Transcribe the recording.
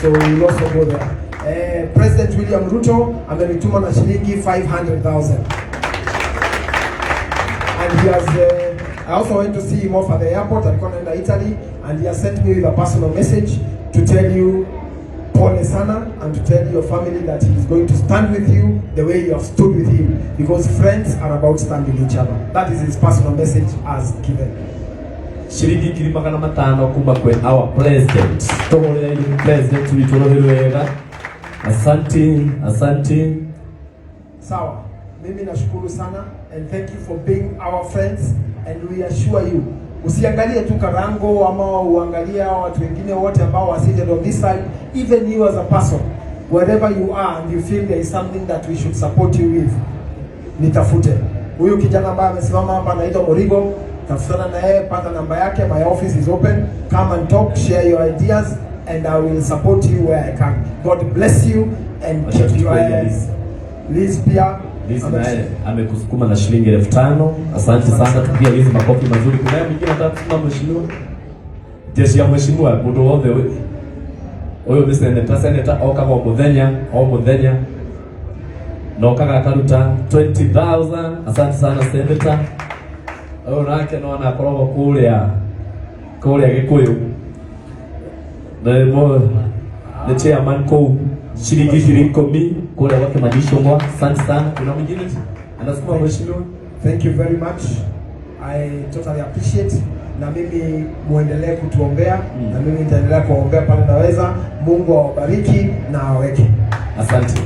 So we will also go there. President William Ruto amenituma na shilingi 500,000. And he has I also went to see him off at the airport. Alikuwa anaenda Italy, and he has sent me with a personal message to tell you pole sana, and to tell your family that he is going to stand with you the way you have stood with him, because friends are about standing each other. That is his personal message as given. Shilingi ngiri magana matano kuma kwa our president. Togolea ile president tulitoroherwa. Asante. Sawa. Mimi nashukuru sana, and thank you for being our friends, and we assure you, usiangalie tu Karango ama uangalia watu wengine wote ambao are seated on this side. Even you as a person, wherever you are and you feel there is something that we should support you with, nitafute. Huyu kijana ambaye amesimama hapa anaitwa Morigo, tafutana na yeye, pata namba yake. My office is open. Come and talk, share your ideas, and I will support you where I can. God bless you and keep you Liz pia Liz naye amekusukuma na shilingi 5,000. Asante sana, tupigie Liz makofi mazuri. Kuna mwingine anataka kusema mheshimiwa. Jeshi ya mheshimiwa mundu wothe oyo ni senator okaga omuthenya no kaga karuta 20,000. Asante sana senator. Oyo nake no anakorwo kuria Gikuyu the chairman ko shilingi 10,000 kuria wake madishongwa. Asante sana. Kuna mwingine anasema mheshimiwa. Thank you very much. I totally appreciate. Na mimi muendelee kutuombea, na mimi nitaendelea kuombea pale naweza. Mungu awabariki na aweke. Asante.